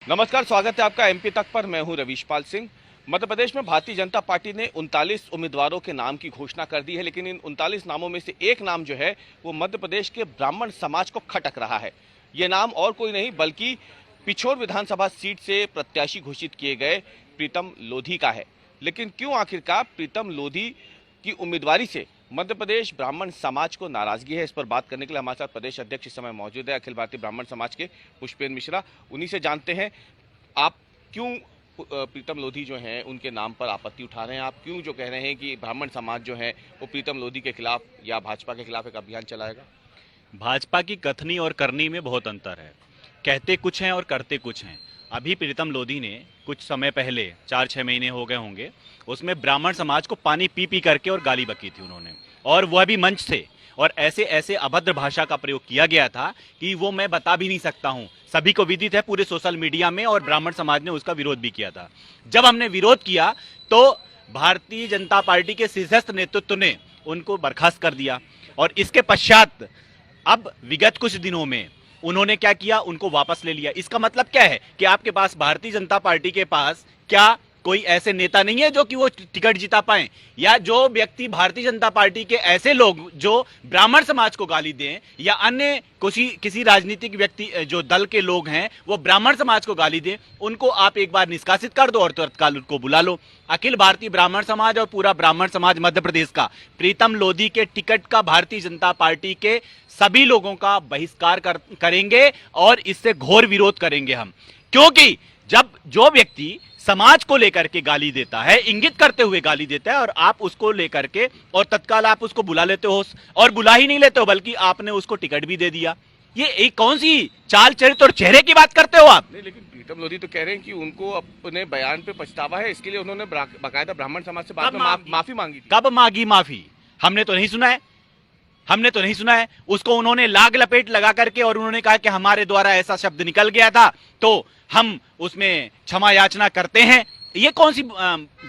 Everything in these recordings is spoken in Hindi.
नमस्कार, स्वागत है आपका एमपी तक पर। मैं हूं रवीशपाल सिंह। मध्य प्रदेश में भारतीय जनता पार्टी ने 39 उम्मीदवारों के नाम की घोषणा कर दी है, लेकिन इन 39 नामों में से एक नाम जो है वो मध्य प्रदेश के ब्राह्मण समाज को खटक रहा है। ये नाम और कोई नहीं बल्कि पिछोर विधानसभा सीट से प्रत्याशी घोषित किए गए प्रीतम लोधी का है। लेकिन क्यों आखिरकार प्रीतम लोधी की उम्मीदवारी से मध्य प्रदेश ब्राह्मण समाज को नाराजगी है? इस पर बात करने के लिए हमारे साथ प्रदेश अध्यक्ष इस समय मौजूद है, अखिल भारतीय ब्राह्मण समाज के पुष्पेंद्र मिश्रा। उन्हीं से जानते हैं आप क्यों प्रीतम लोधी जो हैं उनके नाम पर आपत्ति उठा रहे हैं। आप क्यों जो कह रहे हैं कि ब्राह्मण समाज जो है वो प्रीतम लोधी के खिलाफ या भाजपा के खिलाफ एक अभियान चलाएगा? भाजपा की कथनी और करनी में बहुत अंतर है। कहते कुछ हैं और करते कुछ हैं। अभी प्रीतम लोधी ने कुछ समय पहले 4-6 महीने हो गए होंगे, उसमें ब्राह्मण समाज को पानी पी पी करके और गाली बकी थी उन्होंने, और वह भी मंच से। और ऐसे ऐसे अभद्र भाषा का प्रयोग किया गया था कि वो मैं बता भी नहीं सकता हूं। सभी को विदित है पूरे सोशल मीडिया में, और ब्राह्मण समाज ने उसका विरोध भी किया था। जब हमने विरोध किया तो भारतीय जनता पार्टी के शीर्षस्थ नेतृत्व ने उनको बर्खास्त कर दिया, और इसके पश्चात अब विगत कुछ दिनों में उन्होंने क्या किया, उनको वापस ले लिया। इसका मतलब क्या है कि आपके पास भारतीय जनता पार्टी के पास क्या कोई ऐसे नेता नहीं है जो कि वो टिकट जिता पाए, या जो व्यक्ति भारतीय जनता पार्टी के ऐसे लोग जो ब्राह्मण समाज को गाली दें, या अन्य किसी राजनीतिक व्यक्ति जो दल के लोग हैं वो ब्राह्मण समाज को गाली दें, उनको आप एक बार निष्कासित कर दो और तत्काल उनको बुला लो। अखिल भारतीय ब्राह्मण समाज और पूरा ब्राह्मण समाज मध्य प्रदेश का प्रीतम लोधी के टिकट का भारतीय जनता पार्टी के सभी लोगों का बहिष्कार करेंगे, और इससे घोर विरोध करेंगे हम। क्योंकि जब जो व्यक्ति समाज को लेकर के गाली देता है, इंगित करते हुए गाली देता है, और आप उसको लेकर के और तत्काल आप उसको बुला लेते हो, और बुला ही नहीं लेते हो बल्कि आपने उसको टिकट भी दे दिया, ये एक कौन सी चाल चरित्र और चेहरे की बात करते हो आप? नहीं, लेकिन प्रीतम लोधी तो कह रहे हैं कि उनको अपने बयान पे पछतावा है, इसके लिए उन्होंने बाकायदा ब्राह्मण समाज से बाद में माफी मांगी थी। कब मांगी माफी? हमने तो नहीं सुना है। हमने तो नहीं सुना है। उसको उन्होंने लाग लपेट लगा करके और उन्होंने कहा कि हमारे द्वारा ऐसा शब्द निकल गया था तो हम उसमें क्षमा याचना करते हैं। ये कौन सी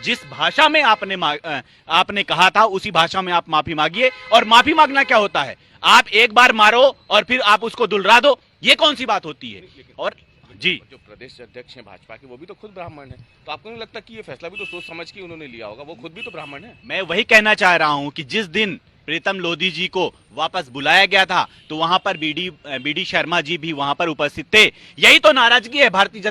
जिस भाषा में आपने कहा था उसी भाषा में आप माफी मांगिए। और माफी मांगना क्या होता है? आप एक बार मारो और फिर आप उसको दुलरा दो, ये कौन सी बात होती है? और जी, जो प्रदेश अध्यक्ष हैं भाजपा के वो भी तो खुद ब्राह्मण है, तो आपको नहीं लगता कि ये फैसला भी तो सोच समझ के उन्होंने लिया होगा? वो खुद भी तो ब्राह्मण है। मैं वही कहना चाह रहा हूं कि जिस दिन प्रीतम लोधी जी को वापस बुलाया गया था तो वहां पर बीडी शर्मा जी भी वहां पर उपस्थित थे। यही तो नाराजगी है भारतीय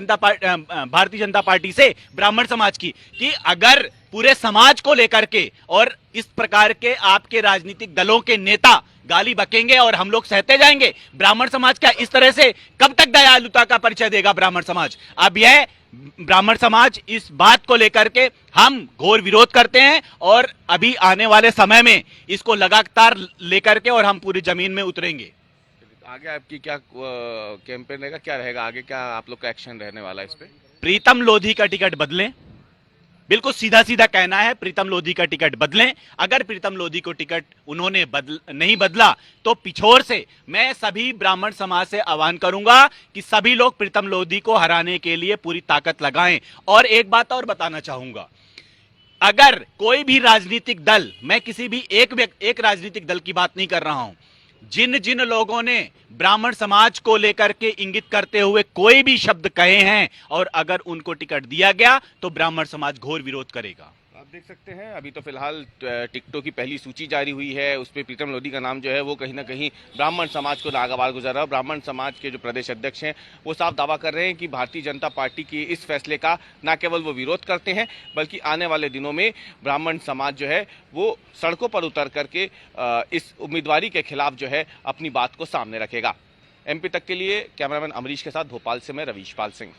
जनता पार्टी से ब्राह्मण समाज की, कि अगर पूरे समाज को लेकर के और इस प्रकार के आपके राजनीतिक दलों के नेता गाली बकेंगे और हम लोग सहते जाएंगे, ब्राह्मण समाज क्या इस तरह से कब तक दयालुता का परिचय देगा ब्राह्मण समाज? अब यह ब्राह्मण समाज इस बात को लेकर के हम घोर विरोध करते हैं, और अभी आने वाले समय में इसको लगातार लेकर के और हम पूरी जमीन में उतरेंगे। आगे आपकी क्या कैंपेन रहेगा, क्या रहेगा आगे, क्या आप लोग का एक्शन रहने वाला है इस पे? प्रीतम लोधी का टिकट बदलें, बिल्कुल सीधा सीधा कहना है, प्रीतम लोधी का टिकट बदलें। अगर प्रीतम लोधी को टिकट उन्होंने नहीं बदला तो पिछोर से मैं सभी ब्राह्मण समाज से आह्वान करूंगा कि सभी लोग प्रीतम लोधी को हराने के लिए पूरी ताकत लगाएं। और एक बात और बताना चाहूंगा, अगर कोई भी राजनीतिक दल, मैं किसी भी एक राजनीतिक दल की बात नहीं कर रहा हूं, जिन जिन लोगों ने ब्राह्मण समाज को लेकर के इंगित करते हुए कोई भी शब्द कहे हैं, और अगर उनको टिकट दिया गया तो ब्राह्मण समाज घोर विरोध करेगा। आप देख सकते हैं अभी तो फिलहाल टिकटों की पहली सूची जारी हुई है, उस पर प्रीतम लोधी का नाम जो है वो कहीं ना कहीं ब्राह्मण समाज को नागवार गुजर रहा है। ब्राह्मण समाज के जो प्रदेश अध्यक्ष हैं वो साफ दावा कर रहे हैं कि भारतीय जनता पार्टी की इस फैसले का न केवल वो विरोध करते हैं बल्कि आने वाले दिनों में ब्राह्मण समाज जो है वो सड़कों पर उतर करके इस उम्मीदवारी के खिलाफ जो है अपनी बात को सामने रखेगा। एमपी तक के लिए कैमरामैन अमरीश के साथ भोपाल से मैं रवीशपाल सिंह।